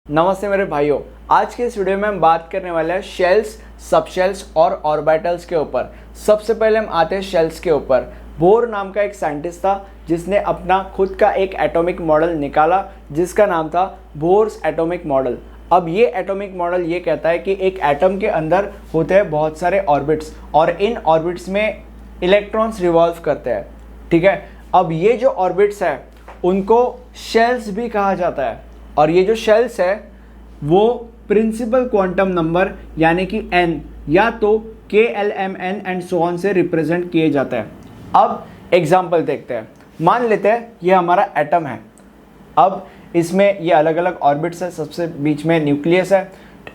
नमस्ते मेरे भाइयों, आज के इस वीडियो में हम बात करने वाले हैं शेल्स, सबशेल्स और ऑर्बिटल्स के ऊपर। सबसे पहले हम आते हैं शेल्स के ऊपर। बोर नाम का एक साइंटिस्ट था जिसने अपना खुद का एक एटॉमिक मॉडल निकाला जिसका नाम था बोर्स एटॉमिक मॉडल। अब ये एटॉमिक मॉडल ये कहता है कि एक एटम के अंदर होते हैं बहुत सारे ऑर्बिट्स और इन ऑर्बिट्स में इलेक्ट्रॉन्स रिवॉल्व करते हैं। ठीक है, अब ये जो ऑर्बिट्स है उनको शेल्स भी कहा जाता है और ये जो शेल्स है वो प्रिंसिपल क्वांटम नंबर यानी कि n या तो KLMN एंड सो ऑन से रिप्रेजेंट किए जाते हैं। अब एग्जांपल देखते हैं। मान लेते हैं ये हमारा एटम है। अब इसमें ये अलग अलग ऑर्बिट्स है, सबसे बीच में न्यूक्लियस है।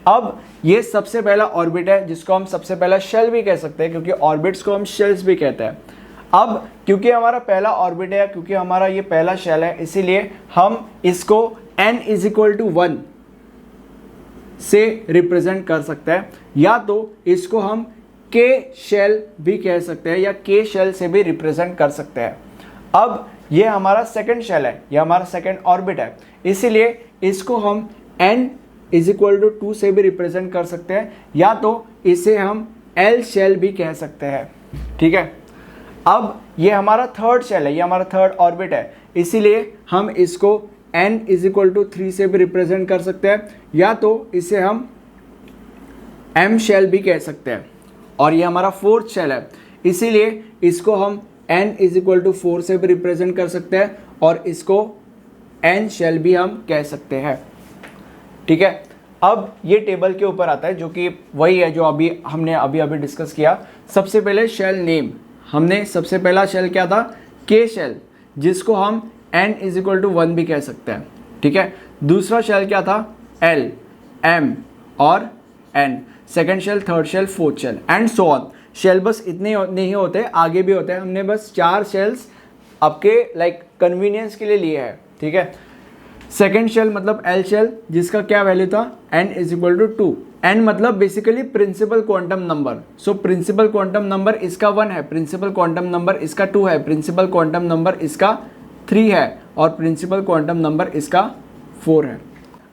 अब ये सबसे पहला ऑर्बिट है जिसको हम सबसे पहला शेल भी कह सकते हैं क्योंकि ऑर्बिट्स को हम शेल्स भी कहते हैं। अब क्योंकि हमारा पहला ऑर्बिट है, क्योंकि हमारा ये पहला शेल है, इसीलिए हम इसको n इज इक्वल टू 1 से रिप्रेजेंट कर सकते हैं या तो इसको हम k शेल भी कह सकते हैं या k शेल से भी रिप्रेजेंट कर सकते हैं। अब ये हमारा सेकंड शेल है, ये हमारा सेकंड ऑर्बिट है, इसीलिए इसको हम n इज इक्वल टू 2 से भी रिप्रेजेंट कर सकते हैं या तो इसे हम l शेल भी कह सकते हैं। ठीक है, अब ये हमारा थर्ड शेल है, ये हमारा थर्ड ऑर्बिट है, इसीलिए हम इसको n इज इक्वल टू 3 से भी रिप्रेजेंट कर सकते हैं या तो इसे हम m शेल भी कह सकते हैं। और ये हमारा फोर्थ शेल है, इसीलिए इसको हम n इज इक्वल टू 4 से भी रिप्रेजेंट कर सकते हैं और इसको n शेल भी हम कह सकते हैं। ठीक है, अब ये टेबल के ऊपर आता है जो कि वही है जो हमने अभी डिस्कस किया। सबसे पहले शेल नेम, हमने सबसे पहला शेल क्या था, K शेल, जिसको हम n इज इक्वल टू 1 भी कह सकते हैं। ठीक है, दूसरा शेल क्या था, L, M और N, second shell, third shell, fourth shell and so on. Shell बस इतने नहीं होते, आगे भी होते हैं। हमने बस 4 शेल्स आपके कन्वीनियंस के लिए लिए हैं। ठीक है, सेकेंड शेल मतलब L शेल जिसका क्या वैल्यू था, n is equal to 2। n मतलब basically principal quantum number. So principal quantum number इसका 1 है, प्रिंसिपल क्वांटम नंबर इसका 2 है, प्रिंसिपल क्वांटम नंबर इसका 3 है और प्रिंसिपल क्वांटम नंबर इसका 4 है।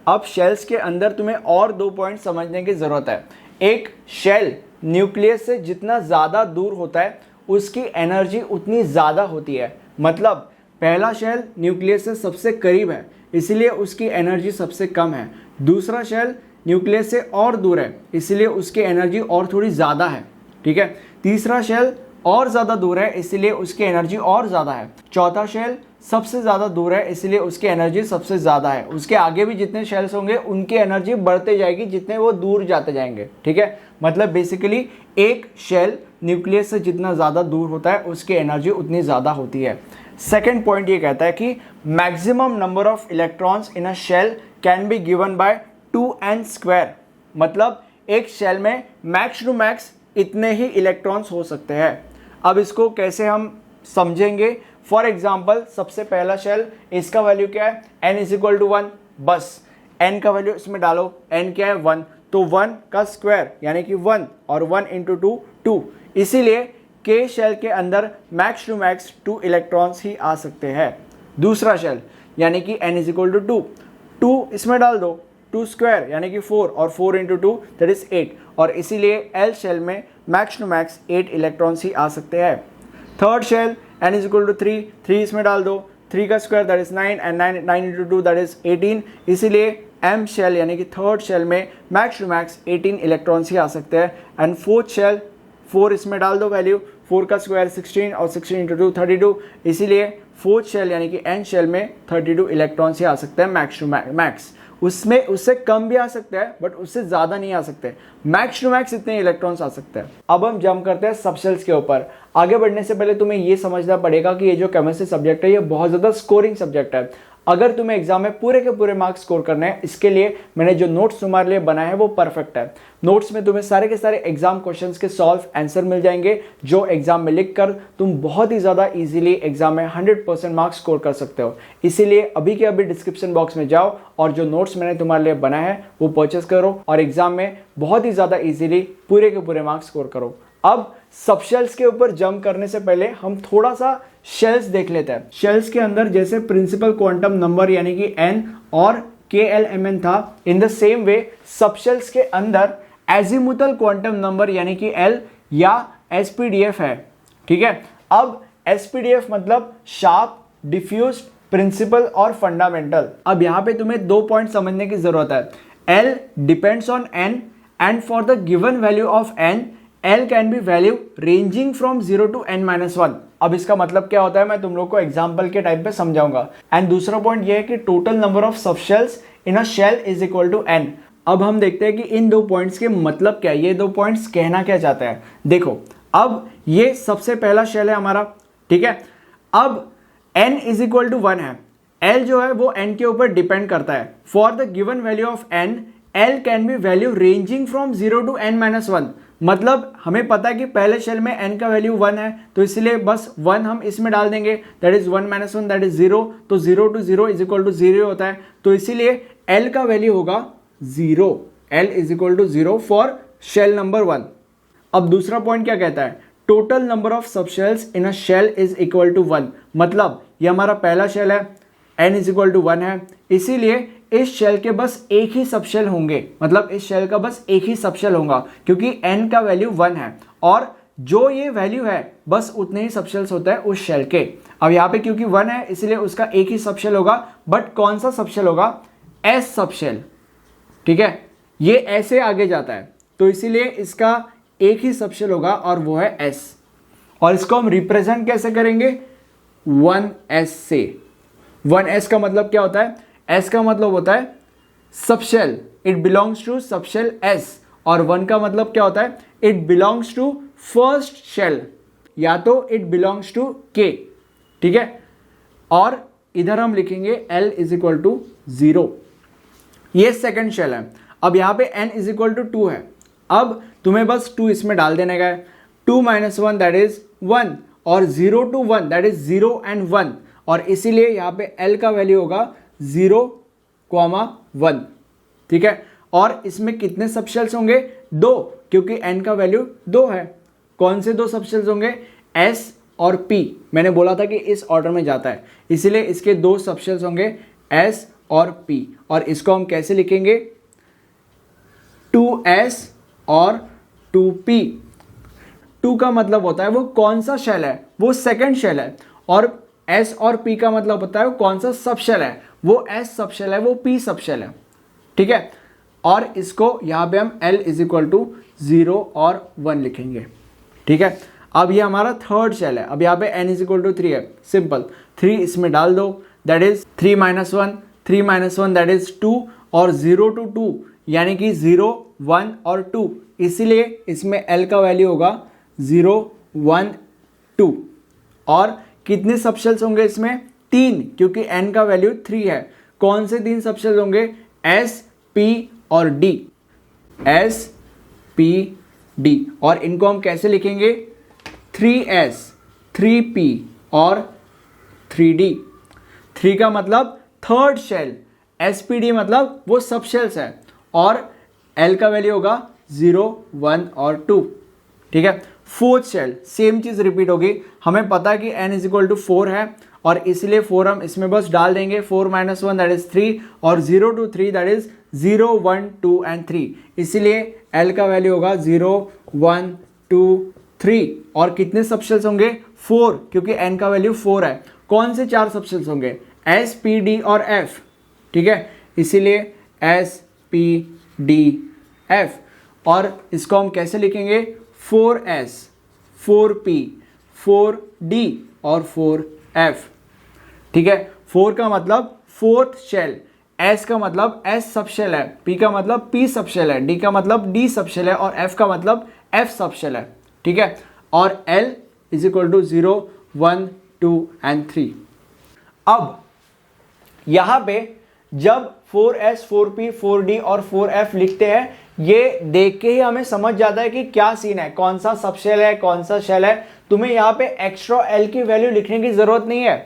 अब शेल्स के अंदर तुम्हें और 2 पॉइंट समझने की ज़रूरत है। एक, शेल न्यूक्लियस से जितना ज़्यादा दूर होता है उसकी एनर्जी उतनी ज़्यादा होती है। मतलब पहला शेल न्यूक्लियस से सबसे करीब है इसलिए उसकी एनर्जी सबसे कम है। दूसरा शेल न्यूक्लियस से और दूर है इसलिए उसकी एनर्जी और थोड़ी ज़्यादा है। ठीक है, तीसरा शेल और ज़्यादा दूर है इसलिए उसकी एनर्जी और ज़्यादा है। चौथा शेल सबसे ज़्यादा दूर है इसलिए उसकी एनर्जी सबसे ज़्यादा है। उसके आगे भी जितने शेल्स होंगे उनकी एनर्जी बढ़ते जाएगी जितने वो दूर जाते जाएंगे। ठीक है, मतलब बेसिकली एक शेल न्यूक्लियस से जितना ज़्यादा दूर होता है उसकी एनर्जी उतनी ज़्यादा होती है। सेकेंड पॉइंट ये कहता है कि maximum number of electrons in a shell can be given by 2n²। मतलब एक शेल में मैक्स टू मैक्स इतने ही इलेक्ट्रॉन्स हो सकते हैं। अब इसको कैसे हम समझेंगे, फॉर एग्जाम्पल सबसे पहला शेल, इसका वैल्यू क्या है, n इज इक्वल टू 1। बस n का वैल्यू इसमें डालो, n क्या है 1, तो 1 का स्क्वायर यानी कि 1 और 1 इंटू 2 2। इसीलिए K शेल के अंदर मैक्स टू मैक्स 2 इलेक्ट्रॉन्स ही आ सकते हैं। दूसरा शेल यानी कि n इज इक्वल टू 2, 2 इसमें डाल दो, 2 स्क्वायर यानी कि 4 और 4 इंटू 2 दैट इज 8 और इसीलिए L शेल में मैक्स टू मैक्स 8 इलेक्ट्रॉन्स ही आ सकते हैं। Third shell n is equal to 3, 3 इसमें डाल दो, 3 का square that is 9 and 9 into 2 that is 18। इसीलिए M शेल यानी कि थर्ड शेल में मैक्स टू मैक्स 18 इलेक्ट्रॉन्स ही आ सकते हैं। एंड फोर्थ शेल, 4 इसमें डाल दो वैल्यू, 4 का स्क्वायर 16 और 16 इंटू 2 32। इसीलिए फोर्थ शेल यानी कि N शेल में 32 इलेक्ट्रॉन्स ही आ सकते हैं मैक्स टू मैक्स। उसमें उससे कम भी आ सकते हैं बट उससे ज़्यादा नहीं आ सकते। मैक्स टू मैक्स इतने इलेक्ट्रॉन्स आ सकते हैं। अब हम जंप करते हैं सबशेल्स के ऊपर। आगे बढ़ने से पहले तुम्हें ये समझना पड़ेगा कि ये जो केमिस्ट्री सब्जेक्ट है ये बहुत ज़्यादा स्कोरिंग सब्जेक्ट है। अगर तुम्हें एग्जाम में पूरे के पूरे मार्क्स स्कोर करने हैं, इसके लिए मैंने जो नोट्स तुम्हारे लिए बनाए हैं वो परफेक्ट है। नोट्स में तुम्हें सारे के सारे एग्जाम क्वेश्चंस के सॉल्व आंसर मिल जाएंगे जो एग्जाम में लिख कर तुम बहुत ही ज़्यादा इजीली एग्जाम में 100% मार्क्स स्कोर कर सकते हो। इसीलिए अभी के अभी डिस्क्रिप्शन बॉक्स में जाओ और जो नोट्स मैंने तुम्हारे लिए बनाए हैं वो परचेस करो और एग्जाम में बहुत ही ज़्यादा इजीली पूरे के पूरे मार्क्स स्कोर करो। अब सबशेल्स के ऊपर जंप करने से पहले हम थोड़ा सा शेल्स देख लेते हैं। शेल्स के अंदर जैसे प्रिंसिपल क्वांटम नंबर यानी कि n और KLMN था, in the same way subshells के अंदर एजीमुथल क्वांटम नंबर यानी कि L या SPDF है। ठीक है, अब SPDF मतलब शार्प, डिफ्यूज्ड, प्रिंसिपल और फंडामेंटल। अब यहां पे तुम्हें 2 पॉइंट समझने की जरूरत है। L depends on N and for the given value of N L can be value ranging from 0 to n-1। अब इसका मतलब क्या होता है मैं तुम लोग को एग्जाम्पल के टाइप पे समझाऊंगा। एंड दूसरा पॉइंट ये है कि total number of subshells in a shell is equal to n। अब हम देखते हैं कि इन 2 पॉइंट्स के मतलब क्या है, ये 2 पॉइंट्स कहना क्या चाहते हैं। देखो, अब ये सबसे पहला शेल है हमारा। ठीक है, अब n इज इक्वल टू 1 है, L जो है वो n के ऊपर डिपेंड करता है। For the given value of n L can be value ranging from 0 to n-1। मतलब हमें पता है कि पहले शेल में n का वैल्यू 1 है, तो इसलिए बस 1 हम इसमें डाल देंगे, दैट इज 1 - 1 दैट इज 0। तो 0 to 0 इज इक्वल टू 0 होता है, तो इसीलिए L का वैल्यू होगा 0। L is equal to 0 for shell number 1। अब दूसरा पॉइंट क्या कहता है, total number of subshells in a shell is equal to 1। मतलब ये हमारा पहला शेल है, n इज इक्वल टू 1 है, इसीलिए इस शेल के बस एक ही सबशेल होंगे। मतलब इस शेल का बस एक ही सबशेल होगा क्योंकि n का वैल्यू 1 है और जो ये वैल्यू है बस उतने ही सबशेल्स होता है उस शेल के। अब यहाँ पे क्योंकि 1 है इसलिए उसका एक ही सबशेल होगा, बट कौन सा सबशेल होगा, S सबशेल। ठीक है, ये ऐसे आगे जाता है तो इसीलिए इसका एक ही सबशेल होगा और वो है S। और इसको हम रिप्रेजेंट कैसे करेंगे, 1S से। 1S का मतलब क्या होता है, S का मतलब होता है subshell, it belongs to subshell S। और 1 का मतलब क्या होता है, it belongs to first shell या तो इट बिलोंग्स टू K। ठीक है, और इधर हम लिखेंगे L इज इक्वल टू 0। ये सेकंड शेल है। अब यहाँ पे n इज इक्वल टू 2 है, अब तुम्हें बस 2 इसमें डाल देने का है। 2 - 1 दैट इज 1 और 0 to 1 दैट इज 0 and 1, और इसीलिए यहाँ पे L का वैल्यू होगा 0,1। ठीक है, और इसमें कितने सबशेल्स होंगे, 2, क्योंकि n का वैल्यू 2 है। कौन से 2 सबशेल्स होंगे, S और P। मैंने बोला था कि इस ऑर्डर में जाता है, इसीलिए इसके 2 सबशेल्स होंगे S और P। और इसको हम कैसे लिखेंगे, 2S और 2P। 2 का मतलब होता है वो कौन सा शेल है, वो सेकंड शेल है, और S और P का मतलब होता है वो कौन सा सबशेल है, वो S सबशेल है, वो P सबशेल है। ठीक है, और इसको यहाँ पे हम L इज इक्वल टू 0 और 1 लिखेंगे। ठीक है, अब ये हमारा थर्ड शेल है। अब यहाँ पे n इज इक्वल टू 3 है, सिंपल 3 इसमें डाल दो, दैट इज 3 - 1, 3 - 1 दैट इज 2, और 0 to 2 यानी कि 0, 1 और 2, इसीलिए इसमें L का वैल्यू होगा 0, 1, 2। और कितने सबशेल्स होंगे इसमें, 3, क्योंकि n का वैल्यू 3 है। कौन से 3 सबशेल्स होंगे, S, P और D। S, P, D, और इनको हम कैसे लिखेंगे, 3S, 3P और 3D। 3 का मतलब थर्ड शेल, SPD मतलब वो सबशेल्स है, और L का वैल्यू होगा 0, 1 और 2। ठीक है, फोर्थ शेल सेम चीज रिपीट होगी। हमें पता है कि n इज इक्वल टू 4 है, और इसलिए 4 हम इसमें बस डाल देंगे, 4 - 1 दैट इज 3, और 0 to 3 दैट इज 0, 1, 2 and 3, इसलिए L का वैल्यू होगा 0, 1, 2, 3। और कितने सबशेल्स होंगे, 4, क्योंकि n का वैल्यू 4 है। कौन से 4 सबशेल्स होंगे, S, P, D और F। ठीक है, इसीलिए S, P, D, F। और इसको हम कैसे लिखेंगे, 4S, 4P, 4D और 4F। ठीक है, 4 का मतलब फोर्थ शेल, S का मतलब S सबशेल है, P का मतलब P सबशेल है, D का मतलब D सबशेल है, और F का मतलब F सबशेल है। ठीक है, और L is equal to 0, 1, 2 and 3। अब यहां पे जब 4S, 4P, 4D और 4F लिखते हैं, ये देख के ही हमें समझ जाता है कि क्या सीन है, कौन सा सबशेल है, कौन सा शेल है। तुम्हें यहाँ पे एक्स्ट्रा L की वैल्यू लिखने की जरूरत नहीं है।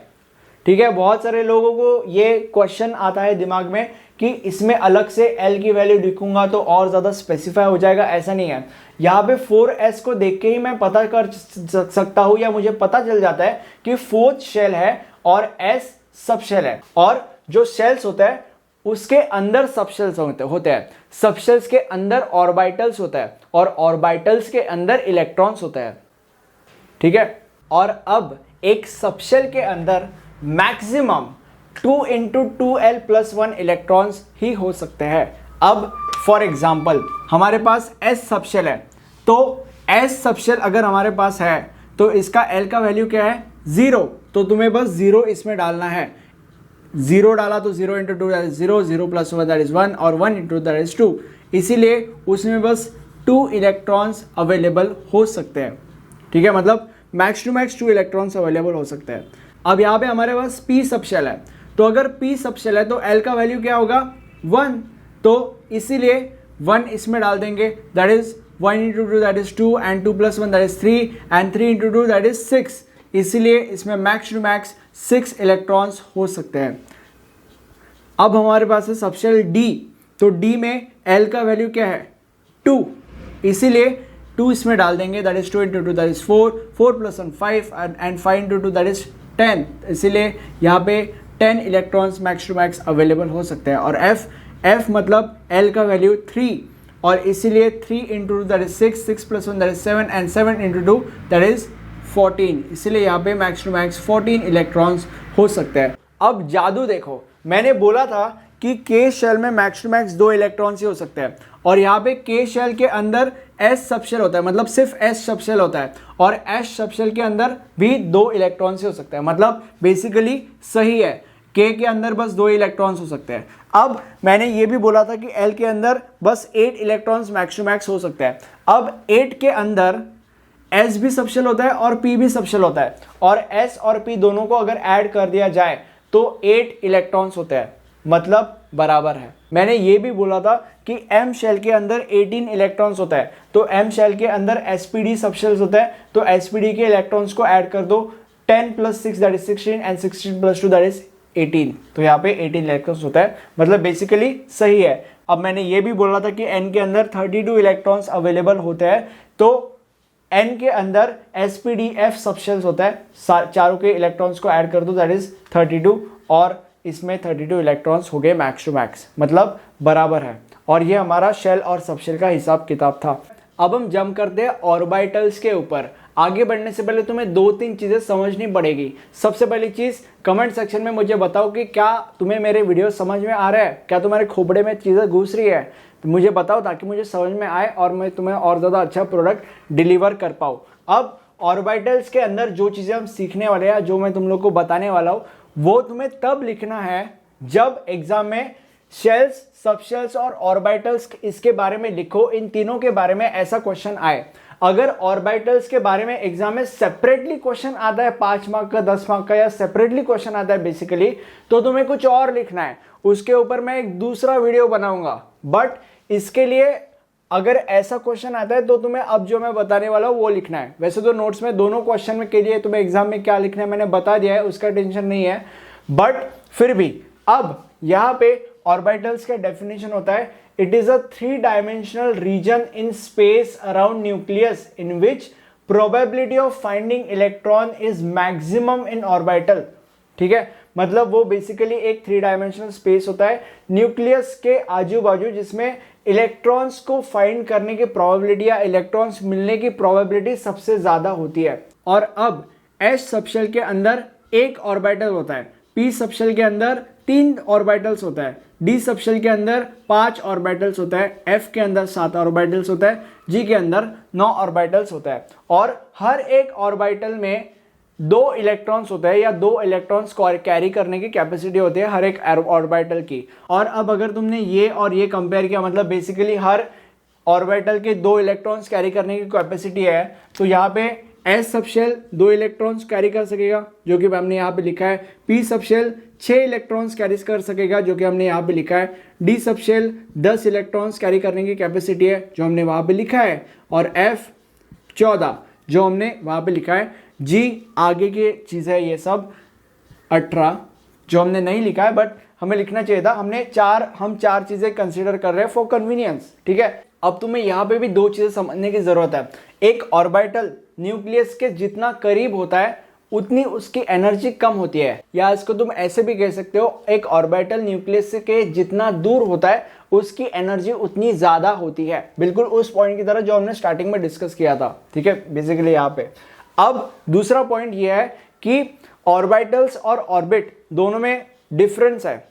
ठीक है, बहुत सारे लोगों को ये क्वेश्चन आता है दिमाग में कि इसमें अलग से L की वैल्यू लिखूंगा तो और ज्यादा स्पेसिफाई हो जाएगा, ऐसा नहीं है। यहाँ पे 4S को देख के ही मैं पता कर सकता हूँ, या मुझे पता चल जाता है कि फोर्थ शेल है और S सबशेल है। और जो शेल्स होता है उसके अंदर सबशेल्स होते हैं, सबशेल्स के अंदर ऑर्बिटल्स होता है और ऑर्बिटल्स के अंदर इलेक्ट्रॉन्स होता है, ठीक है। और अब एक सबशेल के अंदर मैक्सिमम 2 × 2l+1 इलेक्ट्रॉन्स ही हो सकते हैं। अब फॉर एग्जाम्पल हमारे पास s सबशेल है, तो s सबशेल अगर हमारे पास है तो इसका l का वैल्यू क्या है 0, तो तुम्हें बस 0 इसमें डालना है। 0 डाला तो 0 × 2 दैट इज 0, 0 + 1 दैट इज 1 और 1 × 2 दैट इज 2, इसीलिए उसमें बस 2 इलेक्ट्रॉन्स अवेलेबल हो सकते हैं, ठीक है। मतलब max to max 2 electrons available हो सकते हैं। अब यहाँ पे हमारे पास p सबशेल है, तो अगर p सबशेल है तो l का वैल्यू क्या होगा 1, तो इसीलिए 1 इसमें डाल देंगे, that is 1 × 2 that is 2 and 2 + 1 that is 3 and 3 × 2 that is 6, इसीलिए इसमें मैक्स टू मैक्स 6 इलेक्ट्रॉन्स हो सकते हैं। अब हमारे पास है सबशेल d, तो d में l का वैल्यू क्या है 2, इसीलिए 2 इसमें डाल देंगे, that is 2 × 2 that is 4, 4 + 1 5 and 5 × 2 that is 10, इसीलिए यहाँ पे 10 electrons max to max available हो सकते हैं। और f मतलब l का वैल्यू 3, और इसीलिए 3 × 2 that is 6, 6 + 1 that is 7 and 7 × 2 that is 14, इसीलिए यहाँ पे मैक्स टू मैक्स 14 इलेक्ट्रॉन्स हो सकते हैं। अब जादू देखो, मैंने बोला था कि K शेल में मैक्स टू मैक्स 2 इलेक्ट्रॉन्स ही हो सकते हैं, और यहाँ पे K शेल के अंदर S सबशेल होता है, मतलब सिर्फ S सबशेल होता है, और S सबशेल के अंदर भी 2 इलेक्ट्रॉन्स ही हो सकते हैं, मतलब बेसिकली सही है, K के अंदर बस 2 इलेक्ट्रॉन्स हो सकते हैं। अब मैंने ये भी बोला था कि L के अंदर बस 8 इलेक्ट्रॉन्स मैक्स टू मैक्स हो सकते हैं। अब 8 के अंदर S भी सबशेल होता है और P भी सबशेल होता है, और S और P दोनों को अगर ऐड कर दिया जाए तो 8 इलेक्ट्रॉन्स होते हैं, मतलब बराबर है। मैंने ये भी बोला था कि M शेल के अंदर 18 इलेक्ट्रॉन्स होता है, तो M शेल के अंदर sp_d सबशेल्स होता है, तो sp_d के इलेक्ट्रॉन्स को ऐड कर दो, 10 + 6 that is 16 and 16 + 2 that is 18, तो यहाँ पे 18 इलेक्ट्रॉन्स होता है, मतलब बेसिकली सही है। अब मैंने ये भी बोला था कि N के अंदर 32 इलेक्ट्रॉन्स अवेलेबल होते हैं, तो N के अंदर sp_d_f सबशेल्स होता है, चारों के इलेक्ट्रॉन्स को ऐड कर दो दैट इज 32, और इसमें 32 इलेक्ट्रॉन्स हो गए मैक्स टू मैक्स, मतलब बराबर है। और ये हमारा शेल और सबशेल का हिसाब किताब था। अब हम जंप करते हैं ऑर्बिटल्स के ऊपर। आगे बढ़ने से पहले तुम्हें 2-3 चीज़ें समझनी पड़ेगी। सबसे पहली चीज़, कमेंट सेक्शन में मुझे बताओ कि क्या तुम्हें मेरे वीडियो समझ में आ रहा है, क्या तुम्हारे खोपड़े में चीज़ें घुस रही है, तो मुझे बताओ ताकि मुझे समझ में आए और मैं तुम्हें और ज़्यादा अच्छा प्रोडक्ट डिलीवर कर पाऊँ। अब ऑर्बिटल्स के अंदर जो चीज़ें हम सीखने वाले हैं, जो मैं तुम लोग को बताने वाला हूँ, वो तुम्हें तब लिखना है जब एग्जाम में शेल्स, सबशेल्स और ऑर्बिटल्स इसके बारे में लिखो, इन तीनों के बारे में ऐसा क्वेश्चन आए। अगर ऑर्बिटल्स के बारे में एग्जाम में सेपरेटली क्वेश्चन आता है 5 मार्क का, 10 मार्क का, या सेपरेटली क्वेश्चन आता है बेसिकली, तो तुम्हें कुछ और लिखना है, उसके ऊपर मैं एक दूसरा वीडियो बनाऊंगा। बट इसके लिए अगर ऐसा क्वेश्चन आता है तो तुम्हें अब जो मैं बताने वाला हूँ वो लिखना है। वैसे तो नोट्स में दोनों क्वेश्चन में के लिए तुम्हें एग्जाम में क्या लिखना है मैंने बता दिया है, उसका टेंशन नहीं है, बट फिर भी अब यहाँ पे ऑर्बिटल्स का डेफिनेशन होता है, it is a 3-dimensional region in space around nucleus in which probability of finding electron is maximum in orbital. ठीक है, मतलब वो बेसिकली एक 3-dimensional स्पेस होता है न्यूक्लियस के आजू बाजू, जिसमें इलेक्ट्रॉन्स को फाइंड करने की प्रोबेबिलिटी या इलेक्ट्रॉन्स मिलने की प्रोबेबिलिटी सबसे ज्यादा होती है। और अब एस सबशेल के अंदर एक ऑर्बिटल होता है, पी सबशेल के अंदर 3 ऑर्बिटल्स होता है, डी सबशेल के अंदर 5 ऑर्बिटल्स होता है, एफ के अंदर 7 ऑर्बिटल्स होता है, जी के अंदर 9 ऑर्बिटल्स होता है। और हर एक ऑर्बिटल में 2 इलेक्ट्रॉन्स होते हैं या 2 इलेक्ट्रॉन्स कैरी करने की कैपेसिटी होती है हर एक ऑर्बिटल की। और अब अगर तुमने ये और ये कंपेयर किया, मतलब बेसिकली हर ऑर्बिटल के 2 इलेक्ट्रॉन्स कैरी करने की कैपेसिटी है, तो यहाँ पे एस सबशेल 2 इलेक्ट्रॉन्स कैरी कर सकेगा जो कि हमने यहाँ पे लिखा है, पी सबशेल 6 इलेक्ट्रॉन्स कैरी कर सकेगा जो कि हमने यहाँ पे लिखा है, डी सबशेल 10 इलेक्ट्रॉन्स कैरी करने की कैपेसिटी है जो हमने वहाँ पे लिखा है, और एफ 14 जो हमने वहाँ पे लिखा है, जी आगे की चीज़ें ये सब 18 जो हमने नहीं लिखा है बट हमें लिखना चाहिए था, हम चार चीज़ें कंसीडर कर रहे हैं फॉर कन्वीनियंस। ठीक है, अब तुम्हें यहाँ पे भी 2 चीज़ें समझने की ज़रूरत है। एक ऑर्बिटल न्यूक्लियस के जितना करीब होता है उतनी उसकी एनर्जी कम होती है, या इसको तुम ऐसे भी कह सकते हो एक ऑर्बिटल न्यूक्लियस के जितना दूर होता है उसकी एनर्जी उतनी ज्यादा होती है। बिल्कुल उस पॉइंट की तरह जो हमने स्टार्टिंग में डिस्कस किया था, ठीक है, बेसिकली यहाँ पे। अब दूसरा पॉइंट ये है कि ऑर्बिटल्स और ऑर्बिट दोनों में डिफरेंस है।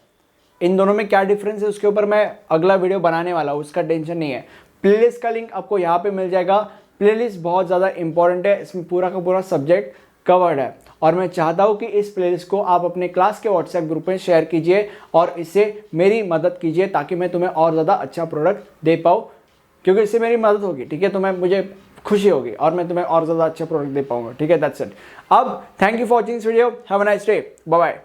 इन दोनों में क्या डिफरेंस है उसके ऊपर मैं अगला वीडियो बनाने वाला हूँ, उसका टेंशन नहीं है। प्लेलिस्ट का लिंक आपको यहाँ पे मिल जाएगा। प्लेलिस्ट बहुत ज़्यादा इंपॉर्टेंट है, इसमें पूरा का पूरा सब्जेक्ट कवर्ड है, और मैं चाहता हूँ कि इस प्लेलिस्ट को आप अपने क्लास के व्हाट्सएप ग्रुप में शेयर कीजिए और इससे मेरी मदद कीजिए ताकि मैं तुम्हें और ज़्यादा अच्छा प्रोडक्ट दे पाऊँ, क्योंकि इससे मेरी मदद होगी, ठीक है, तो मुझे खुशी होगी और मैं तुम्हें और ज़्यादा अच्छा प्रोडक्ट दे पाऊंगा, ठीक है। That's it. अब thank you for watching this video, have a nice day, bye bye.